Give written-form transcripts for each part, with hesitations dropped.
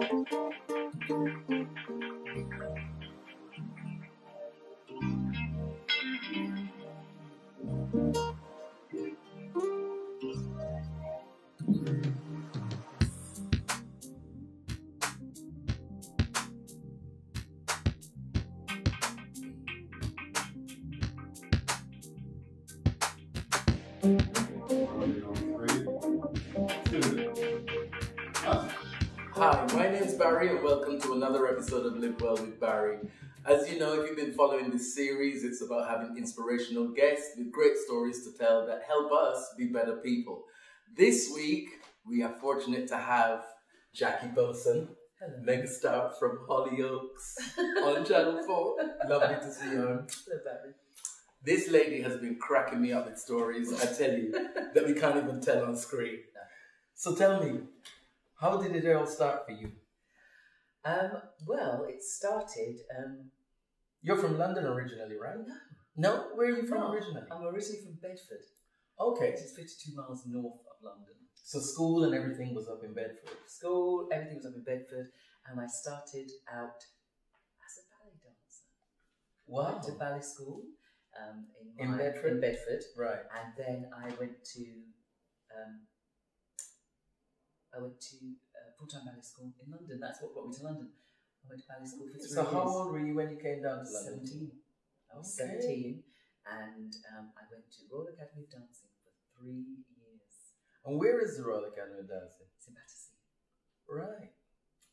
Hi, my name is Barry and welcome to another episode of Live Well With Barrie. As you know, if you've been following this series, it's about having inspirational guests with great stories to tell that help us be better people. This week, we are fortunate to have Jackie Boatswain, megastar from Hollyoaks on Channel 4. Lovely to see you. Hello, Barry. This lady has been cracking me up with stories, I tell you, that we can't even tell on screen. So tell me, how did it all start for you? Well, it started... You're from London originally, right? No. No? Where are you from originally? I'm originally from Bedford. Okay. Which is 52 miles north of London. So school and everything was up in Bedford? School, everything was up in Bedford. And I started out as a ballet dancer. Wow. I went to ballet school in Bedford? In Bedford. Right. And then I went to... full-time ballet school in London. That's what brought me to London. I went to ballet school for 3 years. So how old were you when you came down to London? 17. I was 17, and I went to Royal Academy of Dancing for 3 years. And where is the Royal Academy of Dancing? It's in Battersea. Right.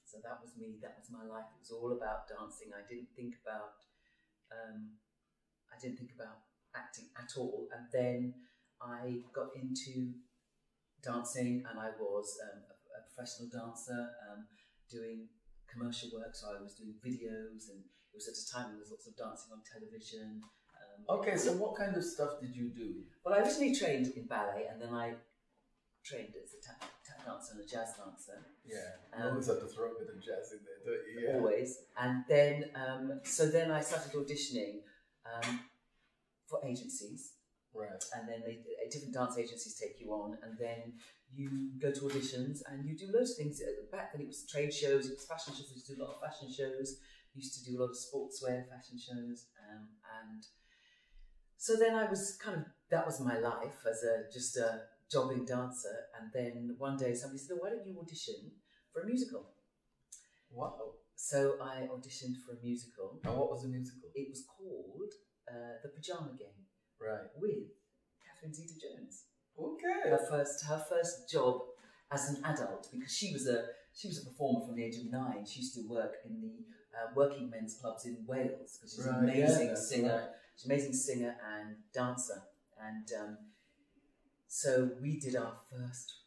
So that was me. That was my life. It was all about dancing. I didn't think about acting at all. And then I got into dancing, and I was a professional dancer, doing commercial work. So I was doing videos, and it was at a time when there was lots of dancing on television. Okay, so what kind of stuff did you do? Well, I originally trained in ballet, and then I trained as a tap dancer and a jazz dancer. Yeah, you always have to throw a bit of jazz in there, don't you? Yeah. Always. And then, so then I started auditioning for agencies. Right. And then different dance agencies take you on, and then you go to auditions and you do loads of things. Back then it was trade shows, it was fashion shows. We used to do a lot of fashion shows. We used to do a lot of sportswear fashion shows, and so then I was that was my life as just a jobbing dancer. And then one day somebody said, "Oh, why don't you audition for a musical?" Wow. So I auditioned for a musical. And what was the musical? It was called The Pajama Game. Right. With Catherine Zeta-Jones. Okay. Her first job as an adult, because she was a performer from the age of 9. She used to work in the working men's clubs in Wales, because she's an amazing singer. Right. She's an amazing singer and dancer. And so we did our first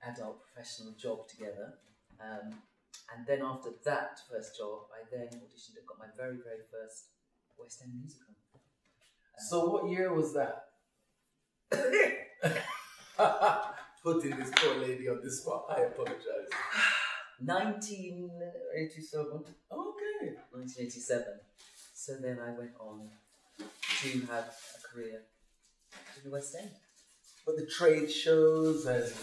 adult professional job together. And then after that first job, I then auditioned and got my very, very first West End musical. So what year was that? Putting this poor lady on the spot. I apologize. 1987. Okay. 1987. So then I went on to have a career in the West End. But the trade shows, and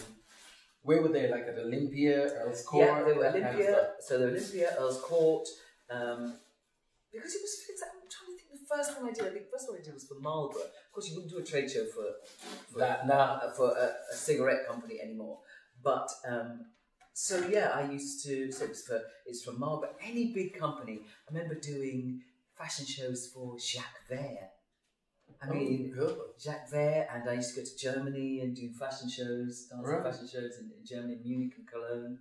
where were they? Like at Olympia, Earl's Court? Yeah, they were Olympia. So they were Olympia, Earl's Court. Because it was, I'm trying to think, the first one I did was for Marlborough. Of course, you wouldn't do a trade show for a cigarette company anymore. But so yeah, I used to. So it's for Marlborough. Any big company. I remember doing fashion shows for Jacques Vert. Jacques Vert, and I used to go to Germany and do fashion shows, fashion shows in Germany, Munich and Cologne.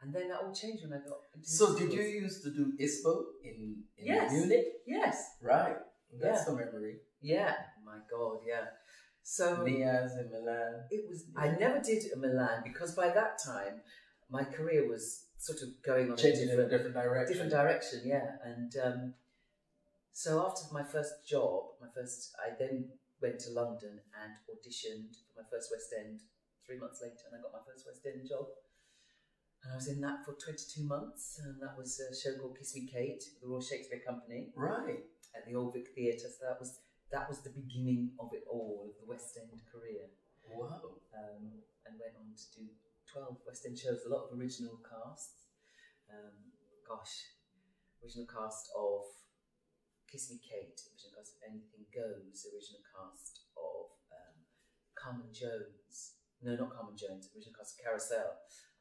And then that all changed when I got into So did you used to do ISPO in Munich? Yes. Right. That's the memory. Yeah. My God, yeah. So Niaz in Milan. It was. I never did Milan because by that time my career was sort of going on changing in a different direction. Different direction, yeah. And so after my first job, I then went to London and auditioned for my first West End 3 months later, and I got my first West End job. And I was in that for 22 months, and that was a show called Kiss Me Kate, the Royal Shakespeare Company. Right. At the Old Vic Theatre. So that was the beginning of it all, of the West End career. Wow. And went on to do 12 West End shows, a lot of original casts. Original cast of Kiss Me Kate, original cast of Anything Goes, original cast of Carmen Jones. No, not Carmen Jones, original cast of Carousel.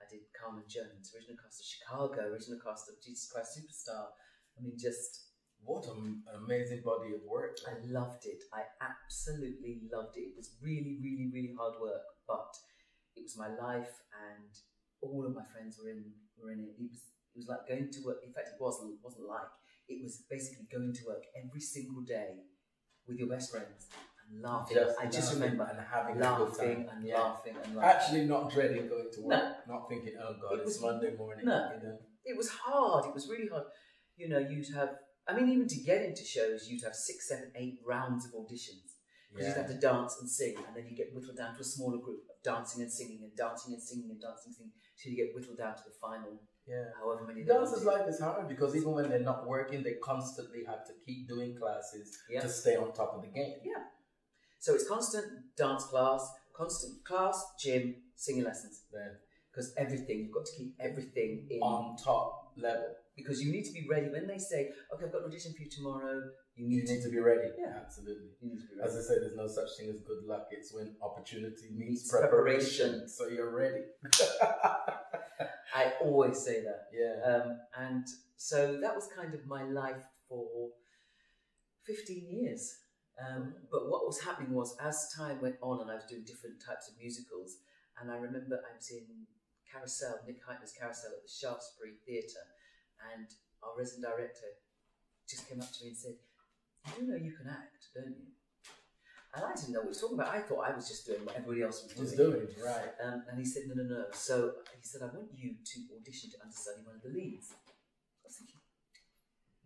I did Carmen Jones, original cast of Chicago, original cast of Jesus Christ Superstar. I mean, just... What an amazing body of work. I loved it. I absolutely loved it. It was really, really, really hard work, but it was my life, and all of my friends were in it. It was like going to work. In fact, it wasn't like. It was basically going to work every single day with your best friends and laughing. I just remember and having laughing and laughing and laughing. Actually, not dreading going to work. No. Not thinking, oh God, it's Monday morning. No, you know? It was hard. It was really hard. You know, you'd have. I mean, even to get into shows, you'd have 6, 7, 8 rounds of auditions. Because you'd have to dance and sing, and then you get whittled down to a smaller group of dancing and singing and dancing and singing and dancing and singing, till you get whittled down to the final. Yeah. However many. Dancers' life is hard because even when they're not working, they constantly have to keep doing classes to stay on top of the game. Yeah. So it's constant dance class, gym, singing lessons. Yeah. Because everything, you've got to keep everything in on top level. Because you need to be ready when they say, "Okay, I've got an audition for you tomorrow." You need to be ready. Yeah, absolutely. You need to be ready. As I say, there's no such thing as good luck. It's when opportunity meets preparation. So you're ready. I always say that. Yeah. And so that was kind of my life for 15 years. But what was happening was, as time went on and I was doing different types of musicals, and I remember I was in Carousel, Nick Heitner's Carousel at the Shaftesbury Theatre, and our resident director just came up to me and said, "You know you can act, don't you?" And I didn't know what he was talking about. I thought I was just doing what everybody else was doing. Right. And he said, no. So he said, "I want you to audition to understudy one of the leads." I was thinking,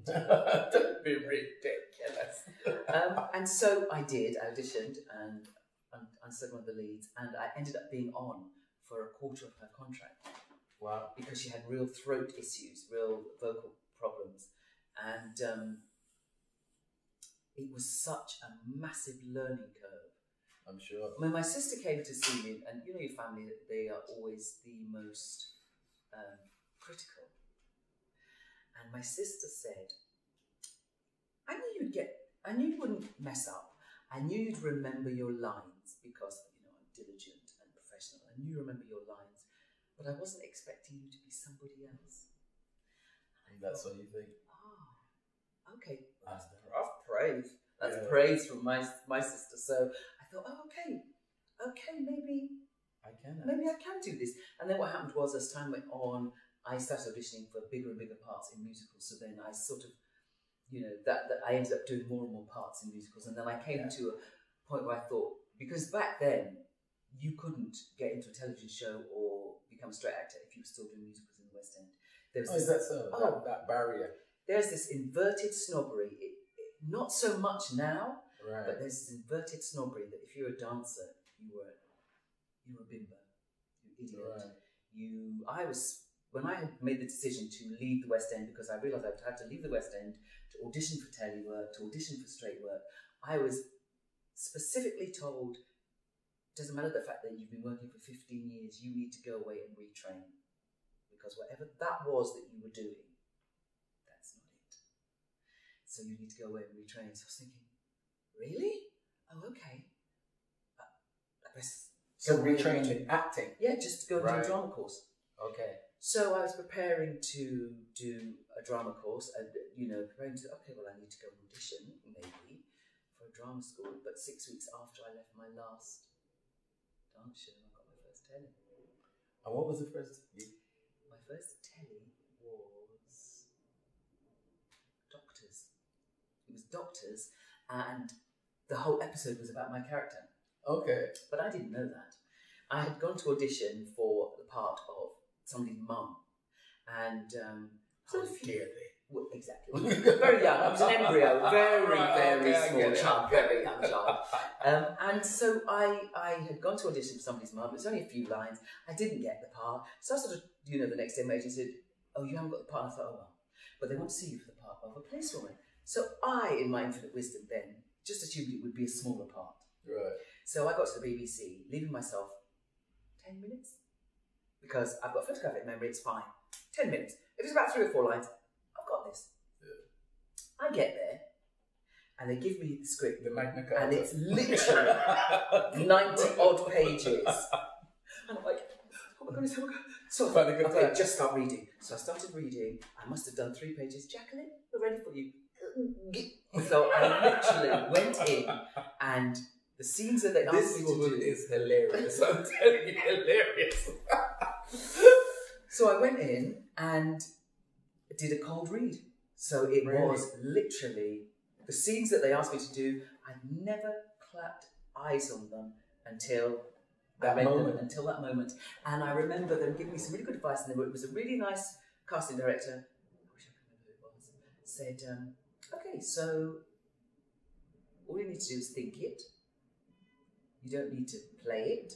don't be ridiculous. And so I did. I auditioned and understudied one of the leads, and I ended up being on for a quarter of her contract. Wow. Because she had real throat issues, real vocal problems. And it was such a massive learning curve. I'm sure. When my sister came to see me, and you know your family, they are always the most critical. And my sister said, I knew you wouldn't mess up. I knew you'd remember your lines because, you know, I'm diligent and professional. I knew you remember your lines, but I wasn't expecting you to be somebody else. And that's what you think. Okay, That's rough praise. That's praise from my sister. So I thought, okay, maybe I can do this. And then what happened was, as time went on, I started auditioning for bigger and bigger parts in musicals. So then I sort of, you know, that I ended up doing more and more parts in musicals. And then I came to a point where I thought, because back then you couldn't get into a television show or become a straight actor if you were still doing musicals in the West End. Is that so? That barrier. There's this inverted snobbery. Not so much now, right. But there's this inverted snobbery that if you're a dancer, you're a bimbo, you idiot. Right. When I had made the decision to leave the West End, because I realised I had to leave the West End to audition for telly work, to audition for straight work, I was specifically told, doesn't matter the fact that you've been working for 15 years, you need to go away and retrain. Because whatever that was that you were doing, that's not it. So you need to go away and retrain. So I was thinking, really? Oh, okay. So retrain in acting? Yeah, just to go and do a drama course. Okay. So I was preparing to do a drama course, and preparing to, I need to go and audition, maybe, for a drama school. But 6 weeks after I left my last dance show, I got my first telly. And what was the first? My first telly was Doctors. It was Doctors, and the whole episode was about my character. Okay. But I didn't know that. I had gone to audition for the part of somebody's mum, and exactly, very young. I was an embryo, very small child, very young child. And so I had gone to audition for somebody's mum. It was only a few lines. I didn't get the part, so I sort of, the next day my agent said, "Oh, you haven't got the part." I thought, "Oh well," but they want to see you for the part of a policewoman. So I, in my infinite wisdom, then just assumed it would be a smaller part. Right. So I got to the BBC, leaving myself 10 minutes because I've got photographic memory, it's fine. 10 minutes. If it's about 3 or 4 lines, I've got this. Yeah. I get there, and they give me the script. The Magna Carta. And it's literally 90 odd pages. And I'm like, oh my goodness, oh my God. So okay, just start reading. So I started reading. I must have done 3 pages. Jacqueline, we're ready for you. So I literally went in, and the scenes that they asked me to do is hilarious. I'm telling you, hilarious. So I went in and did a cold read. So it was literally the scenes that they asked me to do. I'd never clapped eyes on them until I read them, until that moment. And I remember them giving me some really good advice. And it was a really nice casting director. I wish I could remember who it was. Said, okay, so all you need to do is think it. You don't need to play it.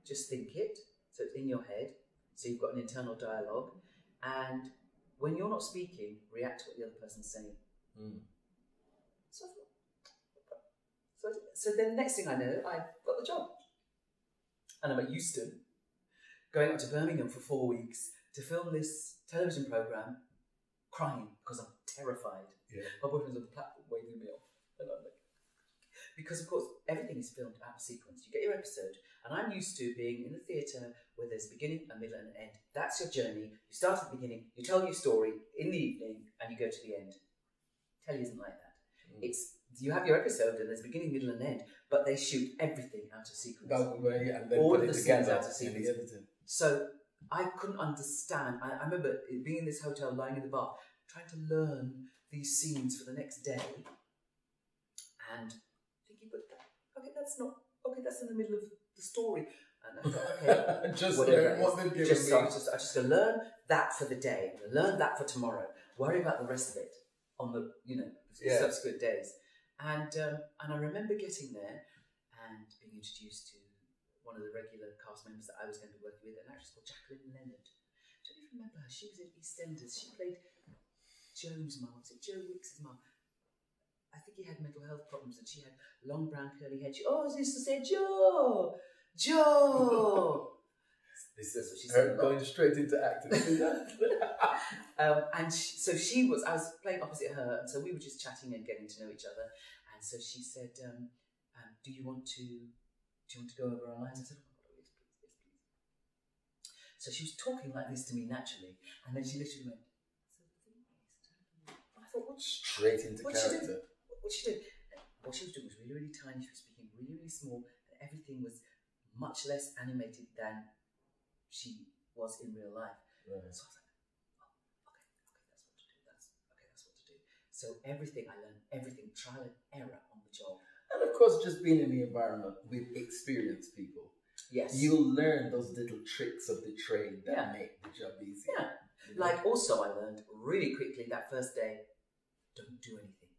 Just think it. So it's in your head. So you've got an internal dialogue. And when you're not speaking, react to what the other person's saying. Mm. So then the next thing I know, I got the job. And I'm at Euston, going up to Birmingham for 4 weeks to film this television programme, crying because I'm terrified. Yeah. My boyfriend's on the platform waving me off. And I'm like, because of course, everything is filmed out of sequence. You get your episode, and I'm used to being in the theatre where there's a beginning, a middle, and an end. That's your journey. You start at the beginning, you tell your story in the evening, and you go to the end. Telly isn't like that. Mm. You have your episode, and there's beginning, middle, and end, but they shoot everything out of sequence. And then all put of it the together scenes out of sequence. So I couldn't understand. I remember being in this hotel, lying in the bath, trying to learn these scenes for the next day, and thinking, but okay, that's in the middle of the story. And I thought, okay, just whatever. What they've given me. I'm just going to learn that for the day. I'm going to learn that for tomorrow. Worry about the rest of it on the subsequent days. And I remember getting there and being introduced to one of the regular cast members that I was going to be working with, an actress called Jacqueline Leonard. Don't you remember her? She was in Eastenders. She played Joe's mum. Was it Joe Wicks's mum? I think he had mental health problems, and she had long brown curly hair. She always used to say, Joe. This is what she said. Going straight into acting. So I was playing opposite her, and so we were just chatting and getting to know each other. And so she said, do you want to go over our lines? I said, oh, yes, please. So she was talking like this to me naturally, and then she literally went, I thought, straight into character. What she did? What she was doing was really, really tiny. She was speaking really, really small, and everything was much less animated than she was in real life. Right. So I was like, that's what to do. So everything I learned, everything, trial and error on the job. And of course, just being in the environment with experienced people. Yes. You'll learn those little tricks of the trade that make the job easier. Yeah. You know? Like also I learned really quickly that first day, don't do anything.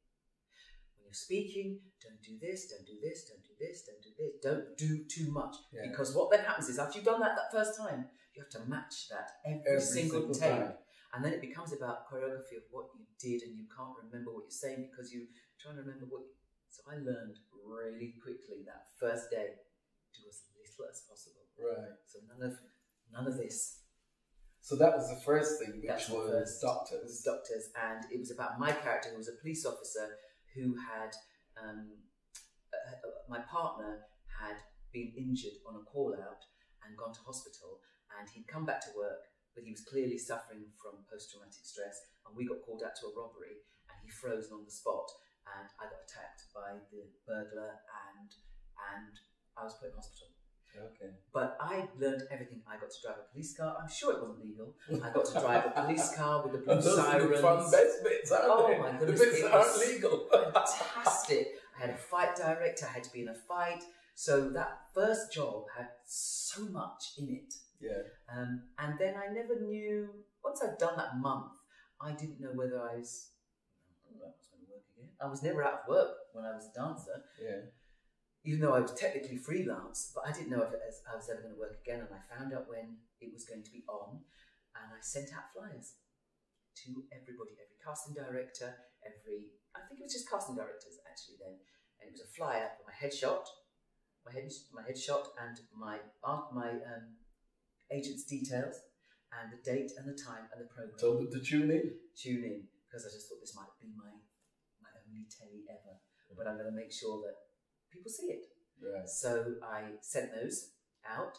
When you're speaking, don't do this, don't do this, don't do this, don't do this. Don't do too much. Yeah. Because what then happens is after you've done that first time, you have to match that every single take. Time. And then it becomes about choreography of what you did, and you can't remember what you're saying because you're trying to remember what. So I learned really quickly that first day to do as little as possible. Right. So none of this. So that was the first thing, which was doctors. It was doctors, and it was about my character, who was a police officer who had my partner had been injured on a call out and gone to hospital, and he'd come back to work, but he was clearly suffering from post-traumatic stress, and we got called out to a robbery, and he froze on the spot, and I got attacked by the burglar, and I was put in hospital. Okay. But I learned everything. I got to drive a police car. I'm sure it wasn't legal. I got to drive a police car with the blue sirens. Those are the fun best bits, aren't they? My goodness, the bits that aren't legal. Fantastic. I had a fight director. I had to be in a fight. So that first job had so much in it. Yeah. And then I never knew, once I'd done that month, I didn't know whether I was going to work again. I was never out of work when I was a dancer. Yeah. Even though I was technically freelance, but I didn't know if I was ever going to work again. And I found out when it was going to be on, and I sent out flyers to everybody, every casting director, I think it was just casting directors actually then. And it was a flyer with my headshot, and my agent's details and the date and the time and the program. Told them to tune in. Tune in, because I just thought this might be my only telly ever, but I'm going to make sure that people see it. Right. So I sent those out.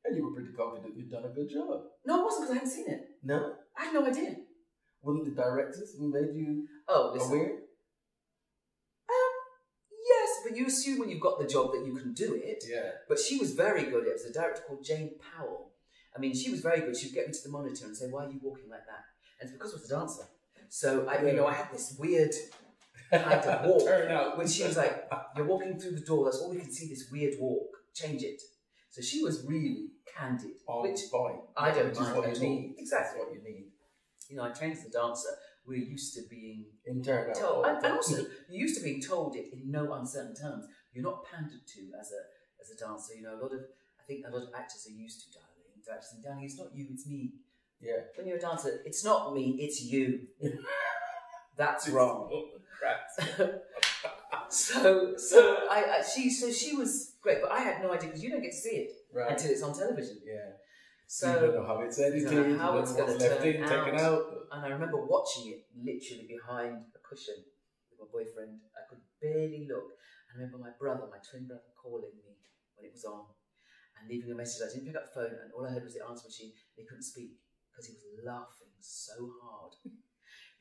And you were pretty confident you'd done a good job. No, I wasn't, because I hadn't seen it. No? I had no idea. Wasn't the directors who made you listen. aware? Yes, but you assume when you've got the job that you can do it. Yeah. But she was very good. It was a director called Jane Powell. I mean, she was very good. She'd get me to the monitor and say, "Why are you walking like that?" And it's because I was a dancer. So I had this weird kind of walk. Turn out. When she was like, "You're walking through the door. That's all we can see. This weird walk. Change it." So she was really candid. Which point? I don't Which mind is what at you all. need. Exactly. That's what you need. You know, I trained as a dancer. We're used to being Internal. told, and also you're used to being told it in no uncertain terms. You're not pandered to as a dancer. You know, I think a lot of actors are used to darling. They're actually saying, "Darling, it's not you, it's me." Yeah. When you're a dancer, it's not me, it's you. That's wrong. So she was great, but I had no idea, because you don't get to see it until it's on television. Yeah. So you don't know how it's edited, you don't know how it's going to left turn in, out. taken out. And I remember watching it literally behind a cushion with my boyfriend. I could barely look. I remember my twin brother, calling me when it was on and leaving a message. I didn't pick up the phone, and all I heard was the answer machine. They couldn't speak because he was laughing so hard.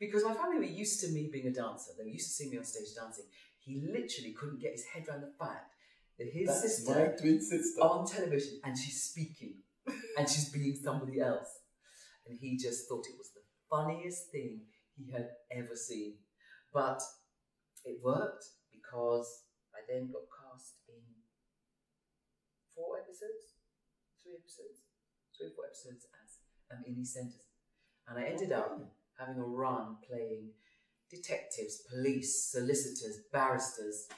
Because my family were used to me being a dancer. They were used to seeing me on stage dancing. He literally couldn't get his head around the fact that his sister, my twin sister, on television, and she's speaking and she's being somebody else. And he just thought it was the funniest thing he had ever seen. But it worked, because I then got cast in 3 or 4 episodes as in Eastenders. And I ended up having a run playing detectives, police, solicitors, barristers.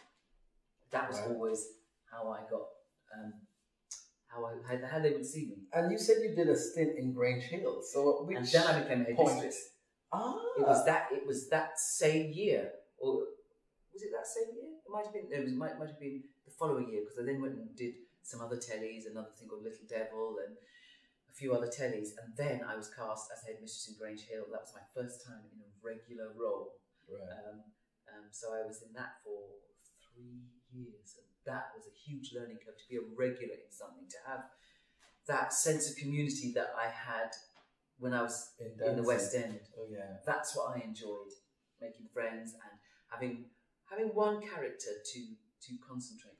That was always how I got, how they would see me. And you said you did a stint in Grange Hill. So and then I became a headmistress. It was that same year, or was it that same year? It might have been. It might have been the following year, because I then went and did some other tellies, another thing called Little Devil, and a few other tellies, and then I was cast as headmistress in Grange Hill. That was my first time in a regular role. Right. So I was in that for 3 years, and that was a huge learning curve, to be a regular in something, to have that sense of community that I had when I was in the West End. Oh yeah. That's what I enjoyed, making friends and having one character to concentrate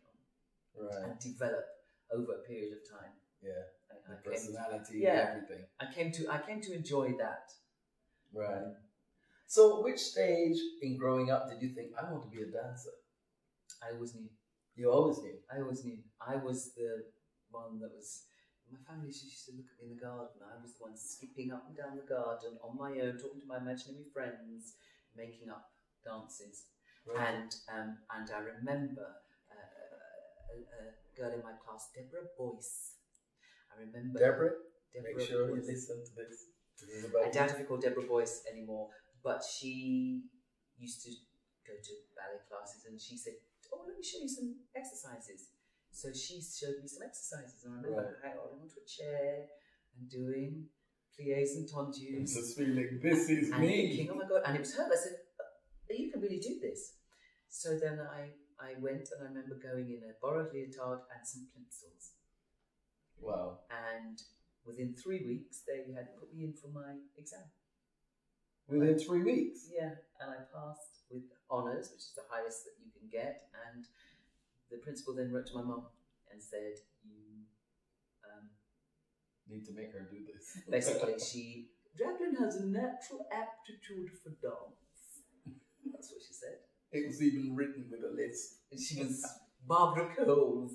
on and develop over a period of time. Yeah. The personality, everything. I came to enjoy that. Right. So, which stage in growing up did you think, I want to be a dancer? I always knew. You always knew? I always knew. I was the one that was... My family used to look at me in the garden. I was the one skipping up and down the garden on my own, talking to my imaginary friends, making up dances. Right. And I remember a girl in my class, Deborah Boyce. I remember... Deborah Make sure Boyce. You listen to this. I doubt if we call Deborah Boyce anymore, but she used to go to ballet classes, and she said, "Oh, let me show you some exercises." So she showed me some exercises, and I remember holding onto a chair and doing pliés and tendus. Just feeling, this is and me. Thinking, oh my God. And it was her. I said, you can really do this. So then I went, and I remember going in a borrowed leotard and some plimsolls. Wow. And within 3 weeks, they had put me in for my exam. Within 3 weeks? Yeah, and I passed with honours, which is the highest that you can get. And the principal then wrote to my mum and said, "You need to make her do this." Basically, Jacqueline has a natural aptitude for dance. That's what she said. It was even written with a list. She was Barbara Coles.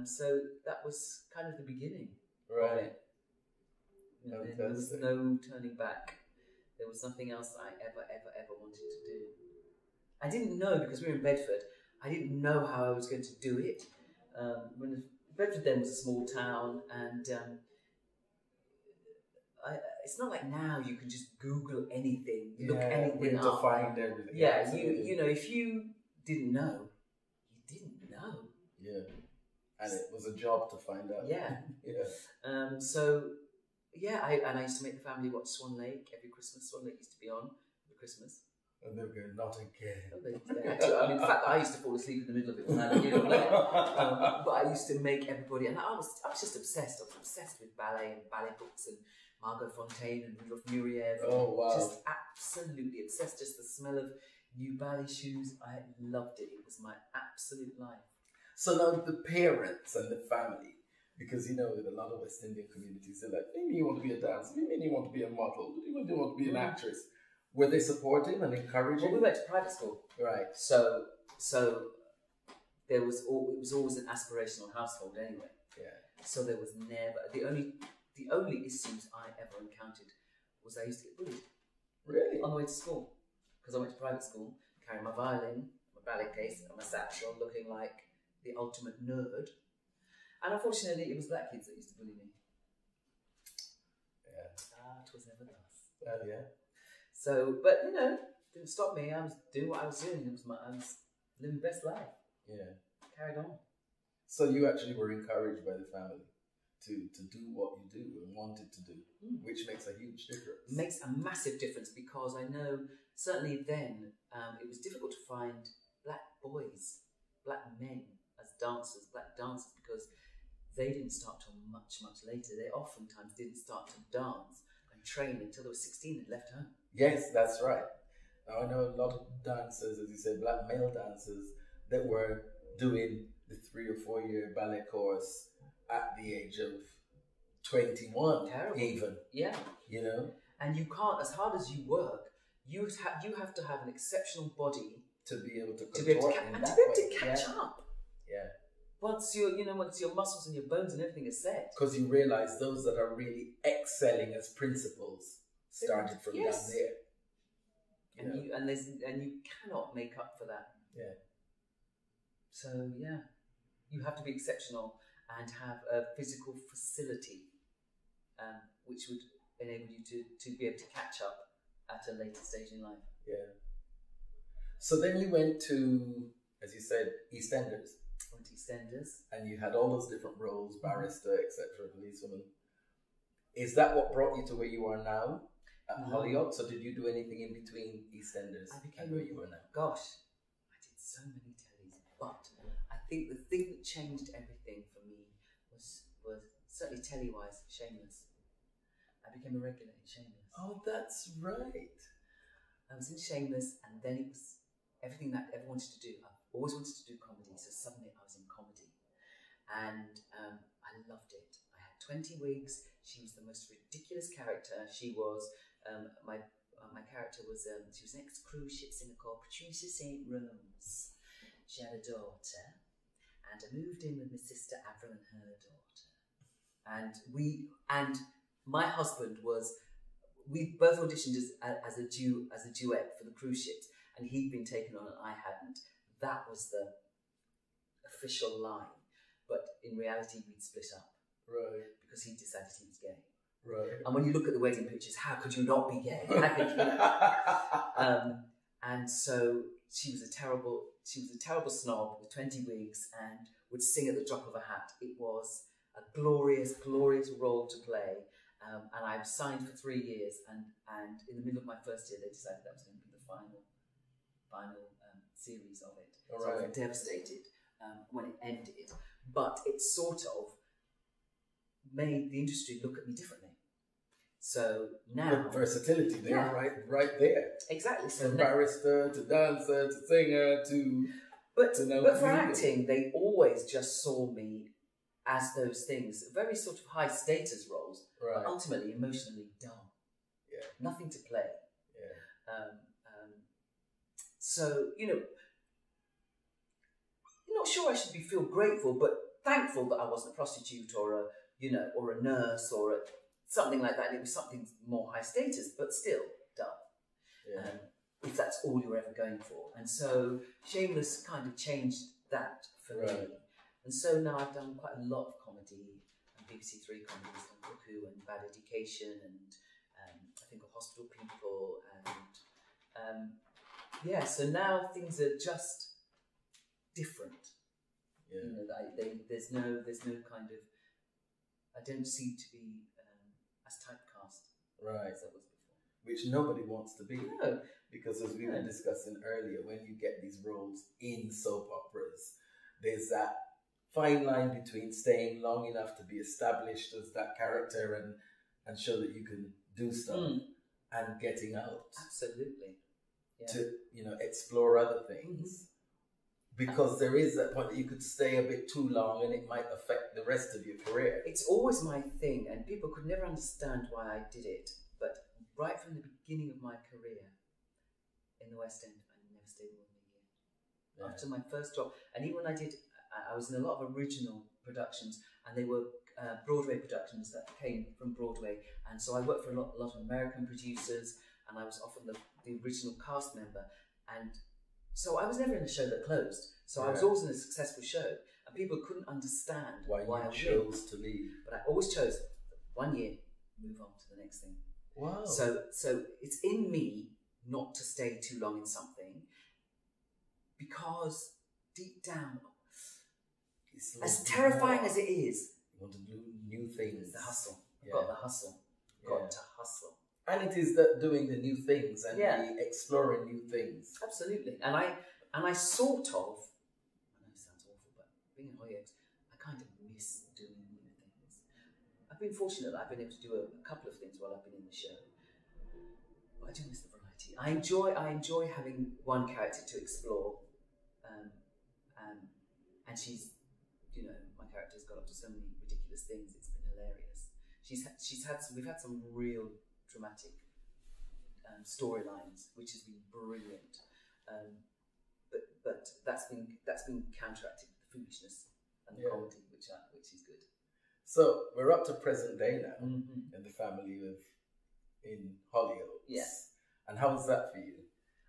So that was kind of the beginning. Right. There was no turning back. There was nothing else I ever wanted to do. I didn't know, because we were in Bedford, I didn't know how I was going to do it. Bedford then was a small town, and it's not like now you can just Google anything, look anything up. To find everything. Yeah, you know, if you didn't know, you didn't know. Yeah. And it was a job to find out. Yeah. Yeah. I used to make the family watch Swan Lake every Christmas. Swan Lake used to be on every Christmas. And they were going, not again. Oh, they had to. I mean, in fact, I used to fall asleep in the middle of it when I was but I used to make everybody, and I was just obsessed. I was obsessed with ballet and ballet books and Margot Fonteyn and Rudolf Nureyev. Oh, wow. Just absolutely obsessed. Just the smell of new ballet shoes. I loved it. It was my absolute life. So now the parents and the family, because you know, with a lot of West Indian communities, they're like, maybe you want to be a dancer, maybe you want to be a model, maybe you want to be an actress. Were they supportive and encouraging? Well, we went to private school, right? So it was always an aspirational household anyway. Yeah. So there was never the only issues I ever encountered was I used to get bullied. Really? On the way to school, because I went to private school, carrying my violin, my ballet case, and my satchel, looking like the ultimate nerd. And unfortunately, it was black kids that used to bully me. Yeah. It was never us. Yeah. So, but you know, didn't stop me. I was doing what I was doing. I was living the best life. Yeah. Carried on. So you actually were encouraged by the family to do what you do and wanted to do, which makes a huge difference. Makes a massive difference, because I know certainly then it was difficult to find black boys, black men as dancers, black dancers, because they didn't start till much, much later. They oftentimes didn't start to dance and train until they were 16 and left home. Yes, that's right. Now I know a lot of dancers, as you said, black male dancers, that were doing the 3 or 4 year ballet course at the age of 21. Terrible. Even. Yeah. You know? And you can't, as hard as you work, you have to have an exceptional body to be able to catch up. Yeah. Once your muscles and your bones and everything is set. Because you realise those that are really excelling as principals started from down there. And you cannot make up for that. Yeah. So yeah, you have to be exceptional and have a physical facility, which would enable you to be able to catch up at a later stage in life. Yeah. So then you went to, as you said, Eastenders. Went to Eastenders. And you had all those different roles, barrister, etc., policewoman. Is that what brought you to where you are now at Hollyoaks, or did you do anything in between Eastenders and where you are now? Gosh, I did so many tellies, but I think the thing that changed everything for me was certainly telly-wise, Shameless. I became a regular in Shameless. Oh, that's right. I was in Shameless, and then it was everything that I ever wanted to do. I always wanted to do comedy, so suddenly I was in comedy. And I loved it. I had 20 wigs. She was the most ridiculous character. She was, my character was, she was an ex-cruise ship singer called Patricia St. Rose. She had a daughter, and I moved in with my sister Avril and her daughter. And my husband we both auditioned as a duet for the cruise ships, and he'd been taken on and I hadn't. That was the official line, but in reality we'd split up. Right. Because he decided he was gay. Right. And when you look at the wedding pictures, how could you not be gay? How could you? And so she was a terrible snob with 20 wigs and would sing at the drop of a hat. It was a glorious, glorious role to play. And I was signed for 3 years, and in the middle of my first year, they decided that was going to be the final series of it. All so right. I was devastated when it ended, but it sort of made the industry look at me differently. So now the versatility there, right there. Exactly. So from barrister to dancer to singer to but for acting, they always just saw me as those things, very sort of high status roles, right. but ultimately emotionally dull. Yeah. Nothing to play. Yeah. So, I'm not sure I should feel grateful, but thankful that I wasn't a prostitute or a nurse or something like that. It was something more high status, but still dull. Yeah. If that's all you're ever going for. And so Shameless kind of changed that for me. And so now I've done quite a lot of comedy, and BBC Three comedies, and Cuckoo, and Bad Education, and I think of Hospital People, and so now things are just different. Yeah. You know, there's no kind of. I don't seem to be as typecast right. as I was before. Which nobody wants to be. No. Because as we were discussing earlier, when you get these roles in soap operas, there's that fine line between staying long enough to be established as that character and show that you can do stuff and getting out. Absolutely. Yeah. To, you know, explore other things. Because there is that point that you could stay a bit too long and it might affect the rest of your career. It's always my thing, and people could never understand why I did it. But right from the beginning of my career in the West End, I never stayed more than a year. Yeah. After my first job, and even when I was in a lot of original productions, and they were Broadway productions that came from Broadway, and so I worked for a lot of American producers, and I was often the original cast member, and so I was never in a show that closed. So I was always in a successful show, and people couldn't understand why I chose to leave. But I always chose 1 year, move on to the next thing. Wow. So it's in me not to stay too long in something, because deep down, as terrifying as it is, you want to do new things. It's the hustle. I've got the hustle. Got to hustle. And it is that doing the new things and the exploring new things. Absolutely. And I sort of, I know it sounds awful, but being in Hollyoaks, I kind of miss doing new things. I've been fortunate that I've been able to do a couple of things while I've been in the show. But I do miss the variety. I enjoy having one character to explore. And she's, you know, my character's got up to so many ridiculous things. It's been hilarious. We've had some real dramatic storylines, which has been brilliant. But that's been counteracted with the foolishness and the comedy, which is good. So we're up to present day now, and the family live in Hollyoaks. Yes. And how is that for you?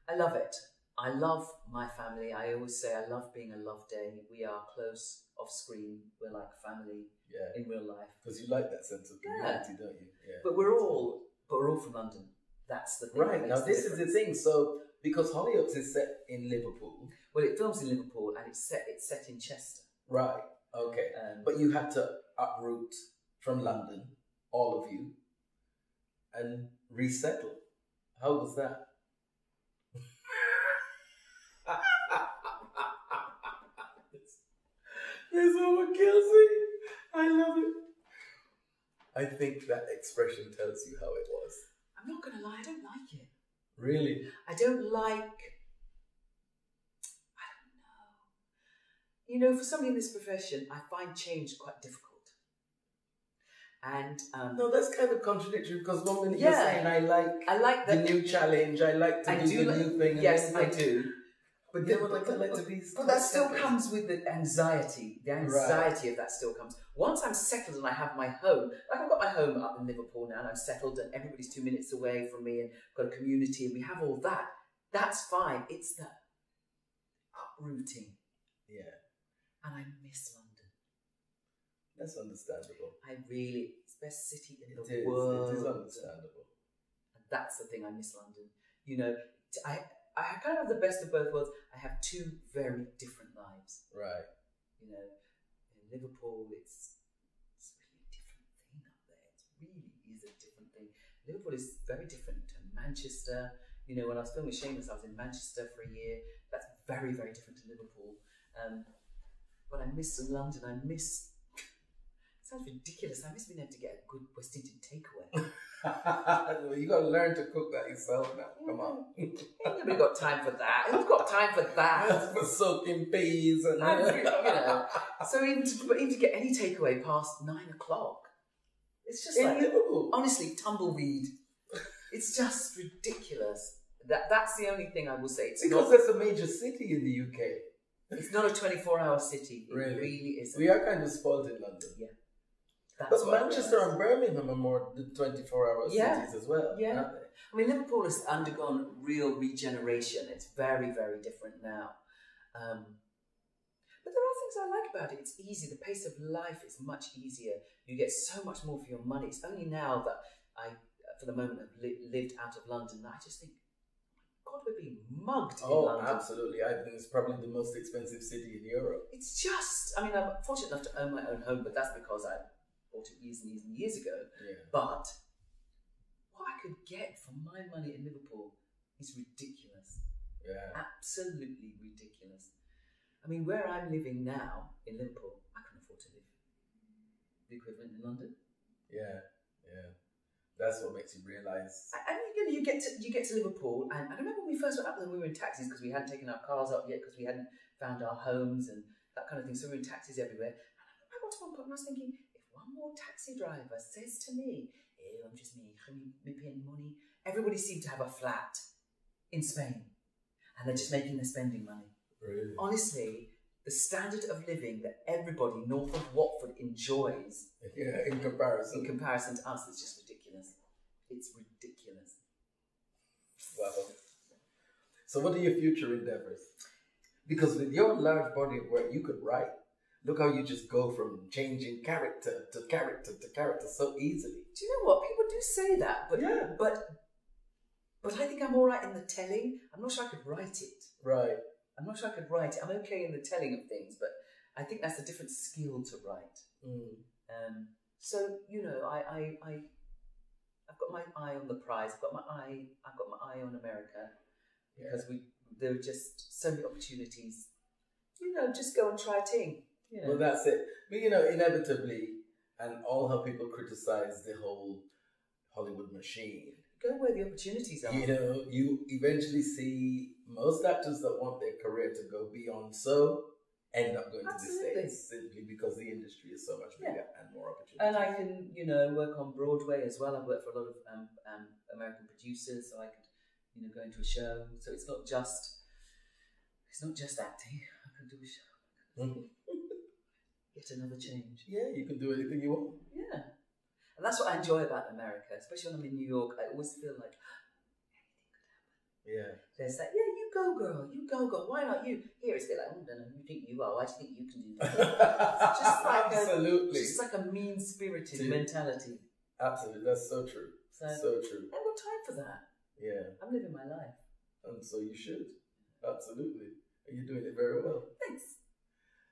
I love it. I love my family. I always say I love being a Loveday. We are close off screen. We're like family in real life. Because you like that sense of community, don't you? Yeah. But we're all from London. That's the thing. Right. Now this is the thing. So because Hollyoaks is set in Liverpool. Well, it films in Liverpool and it's set in Chester. Right. Okay. But you had to uproot from London, all of you, and resettle. How was that? This woman kills me. I love it. I think that expression tells you how it was. I'm not going to lie, I don't like it. Really? I don't know. You know, for somebody in this profession, I find change quite difficult. And no, that's kind of contradictory, because one minute you're saying I like the new challenge, I like to do the new thing. Yes, I do. But then I like to be. But that still comes with the anxiety. The anxiety of that still comes. Once I'm settled and I have my home, like I've got my home up in Liverpool now, and I'm settled, and everybody's 2 minutes away from me, and got a community, and we have all that. That's fine. It's the uprooting. Yeah. And I miss London. That's understandable. It's the best city in the world. It is understandable. And that's the thing, I miss London. You know, I kind of have the best of both worlds. I have two very different lives. Right. You know, in Liverpool, it's really a different thing up there. It really is a different thing. Liverpool is very different to Manchester. You know, when I was filming Shameless, I was in Manchester for a year. That's very, very different to Liverpool. But I miss London. It sounds ridiculous. I miss being able to get a good West Indian takeaway. Well, you got to learn to cook that yourself now. Come on. Ain't nobody got time for that. Who's got time for that? That's for soaking peas and you know. So even to get any takeaway past 9 o'clock, it's just like Liverpool. Honestly, tumbleweed. It's just ridiculous. That's the only thing I will say. Because that's a major city in the UK. It's not a 24-hour city. It really isn't. We are kind of spoiled in London. Yeah. But Manchester and Birmingham are more than 24-hour cities as well, yeah. aren't they? I mean, Liverpool has undergone real regeneration. It's very, very different now. But there are things I like about it. It's easy. The pace of life is much easier. You get so much more for your money. It's only now that I, for the moment, have lived out of London that I just think, God, we're being mugged in Oh, London. absolutely. I think it's probably the most expensive city in Europe. It's just, I mean, I'm fortunate enough to own my own home, but that's because I bought it years and years and years ago. Yeah. But what I could get for my money in Liverpool is ridiculous. Yeah. Absolutely ridiculous. I mean, where I'm living now in Liverpool, I can afford to live the equivalent in London. Yeah, yeah. That's what makes you realise. And you get to Liverpool, and I remember when we first went up there, we were in taxis because we hadn't taken our cars up yet because we hadn't found our homes and that kind of thing. So we were in taxis everywhere. And I got to one point and I was thinking, if one more taxi driver says to me, "Hey, I'm just me paying money," everybody seemed to have a flat in Spain, and they're just making their spending money. Really? Honestly, the standard of living that everybody north of Watford enjoys, in comparison to us, is just ridiculous. It's ridiculous. Wow. So what are your future endeavours? Because with your large body of work, you could write. Look how you just go from changing character to character to character so easily. Do you know what? People do say that, but yeah. But I think I'm all right in the telling. I'm not sure I could write it. Right. I'm not sure I could write it. I'm okay in the telling of things, but I think that's a different skill to write. So you know, I've got my eye on the prize. I've got my eye on America, because there are just so many opportunities. You know, just go and try a thing. You know. Well, that's it. But you know, inevitably, and all how people criticize the whole Hollywood machine. Go where the opportunities are. You know, you eventually see most actors that want their career to go beyond end up going to the States simply because the industry is so much bigger and more opportunities. And I can, you know, work on Broadway as well. I've worked for a lot of American producers, so I could, you know, go into a show. So it's not just acting. I can do a show. Get another change. Yeah, you can do anything you want. Yeah. And that's what I enjoy about America, especially when I'm in New York. I always feel like anything could happen. Yeah. There's that, you go, girl, why not you? Here it's a bit like, no, you think you are, why do you think you can do that? It's just like absolutely. Just like a mean-spirited mentality. Absolutely, that's so true. So true. I've got time for that. Yeah. I'm living my life. And so you should. Absolutely. And you're doing it very well. Thanks.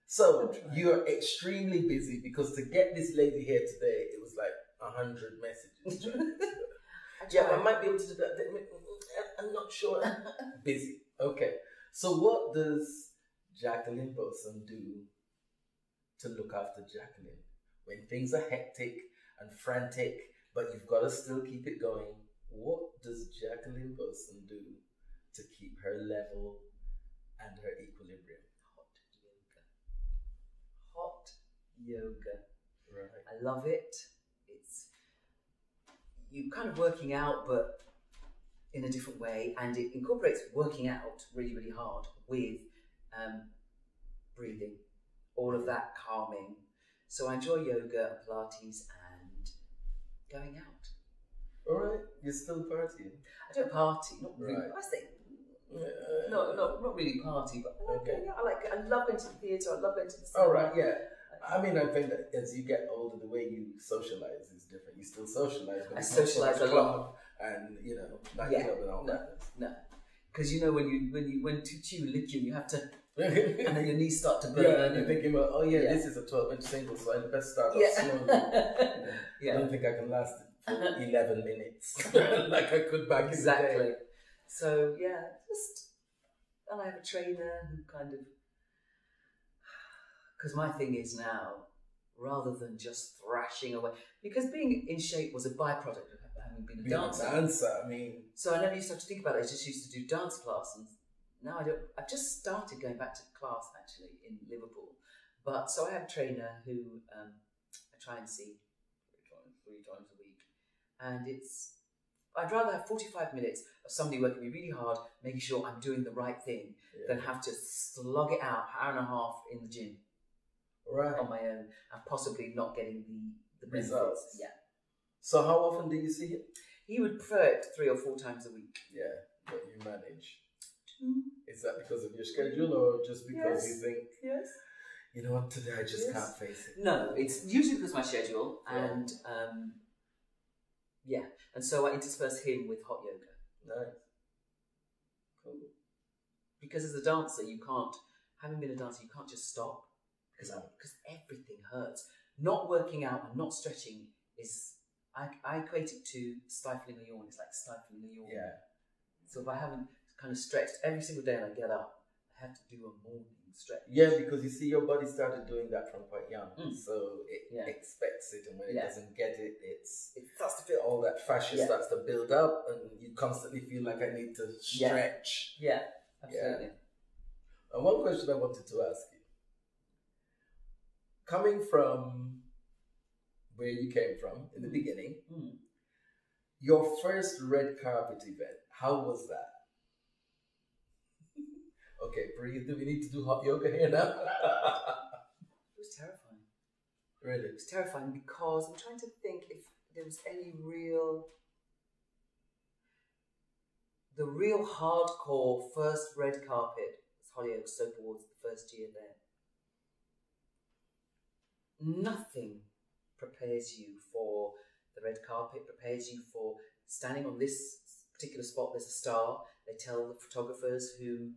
So, you're extremely busy because to get this lady here today, it was like 100 messages. I might be able to do that. I'm not sure. Busy. Okay. So what does Jacqueline Boatswain do to look after Jacqueline? When things are hectic and frantic, but you've got to still keep it going, what does Jacqueline Boatswain do to keep her level and her equilibrium? Hot yoga. Right. I love it. It's you kind of working out, but in a different way, and it incorporates working out really, really hard with breathing, all of that calming. So I enjoy yoga and Pilates and going out. All right, you're still partying. I don't party, not really. I say, not really party, but I like going out. I love going to the theatre. I love going to the cinema. All right, yeah. I mean, I think that as you get older, the way you socialise is different. You still socialise, but I socialise a lot, and you know, nightclub and all that. No, because you know when two lick you have to, and then your knees start to burn. Yeah, and you're thinking about, this is a 12-inch single, so I best start off slowly. I don't think I can last for 11 minutes like I could back in the day. So and I have a trainer who kind of. Because my thing is now, rather than just thrashing away, because being in shape was a byproduct of having been a dancer. I mean. So I never used to have to think about it. I just used to do dance classes. Now I don't. I've just started going back to class actually in Liverpool. But so I have a trainer who I try and see 3 times a week, and I'd rather have 45 minutes of somebody working me really hard, making sure I'm doing the right thing, than have to slog it out hour and a half in the gym. Right. On my own, and possibly not getting the results. Yeah. So how often do you see him? He would prefer it 3 or 4 times a week. Yeah, but you manage. 2. Is that because of your schedule or just because you think, you know what, today I just can't face it? No, it's usually because of my schedule, and and so I intersperse him with hot yoga. Nice. Cool. Because as a dancer, you can't, having been a dancer, you can't just stop because everything hurts. Not working out and not stretching is, I equate it to stifling a yawn. It's like stifling a yawn. Yeah. So if I haven't kind of stretched every single day and I get up, I have to do a morning stretch. Yeah, because you see, your body started doing that from quite young, so it expects it, and when it doesn't get it, it starts to feel all that fascia starts to build up, and you constantly feel like I need to stretch. Yeah, absolutely. Yeah. And one question I wanted to ask you, coming from where you came from in the beginning, your first red carpet event, how was that? Okay, breathe. Do we need to do hot yoga here now? It was terrifying. Really? It was terrifying because I'm trying to think if there was any real... The real hardcore first red carpet was Hollyoaks, Soap Awards, the first year there. Nothing prepares you for the red carpet, prepares you for standing on this particular spot. There's a star. They tell the photographers who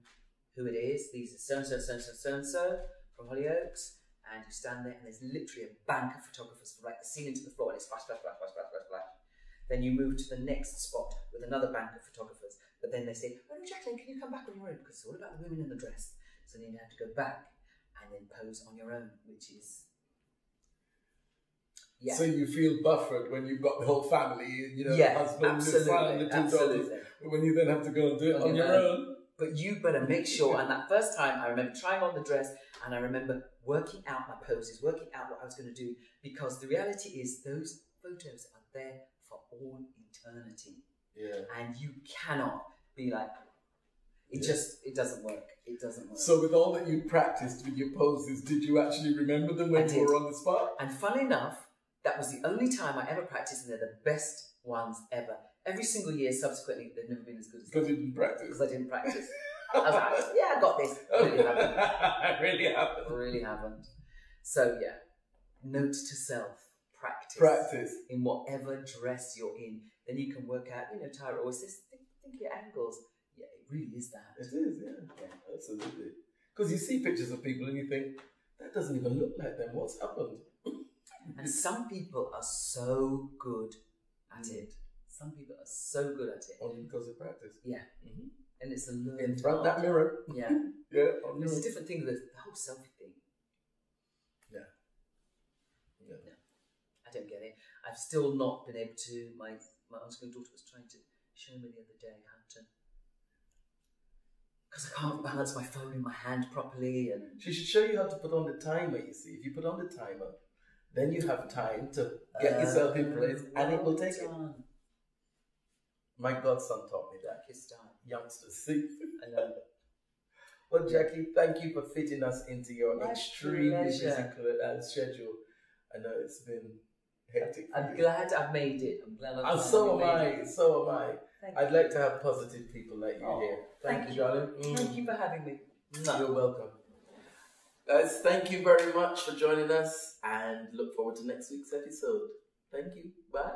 it is. These are so-and-so, so-and-so, so-and-so from Hollyoaks, and you stand there and there's literally a bank of photographers from like the ceiling to the floor, and it's flash, flash, flash, flash, flash, flash, flash. Then you move to the next spot with another bank of photographers, but then they say, oh no, Jacqueline, can you come back on your own? Because it's all about the women in the dress. So then you have to go back and then pose on your own, which is... Yeah. So you feel buffered when you've got the whole family, you know, the husband, the son, the two daughters, but when you then have to go and do it on your own. But you better make sure, and that first time I remember trying on the dress, and I remember working out my poses, working out what I was going to do, because the reality is those photos are there for all eternity. Yeah. And you cannot be like, it doesn't work. It doesn't work. So with all that you practiced with your poses, did you actually remember them when you were on the spot? And funnily enough, that was the only time I ever practiced, and they're the best ones ever. Every single year subsequently, they've never been as good as because you didn't practice. Because I didn't practice. I was like, yeah, I got this. I really haven't. I really haven't. I really haven't. So yeah, note to self: practice in whatever dress you're in. Then you can work out. You know, Tyra always says, think of your angles. Yeah, it really is that. It is, yeah, absolutely. Because you see pictures of people and you think that doesn't even look like them. What's happened? And some people are so good at it. Some people are so good at it. Only because of practice. Yeah. Mm-hmm. And it's a learned in front of that mirror. Yeah. Yeah. It's a different thing with the whole selfie thing. Yeah. Yeah. No, I don't get it. I've still not been able to. My unschooling daughter was trying to show me the other day how to, because I can't balance my phone in my hand properly. And she should show you how to put on the timer. You see, if you put on the timer, then you have time to get yourself in place, and it will take it. My godson taught me that. Youngsters, see? I know. Well, Jackie, thank you for fitting us into your extremely busy schedule. I know it's been hectic. I'm glad I made it. I'm glad I so am I. So am I. I'd like to have positive people like you here. Thank you, darling. Thank you for having me. You're welcome. Guys, thank you very much for joining us, and look forward to next week's episode. Thank you. Bye.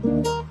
Thank you.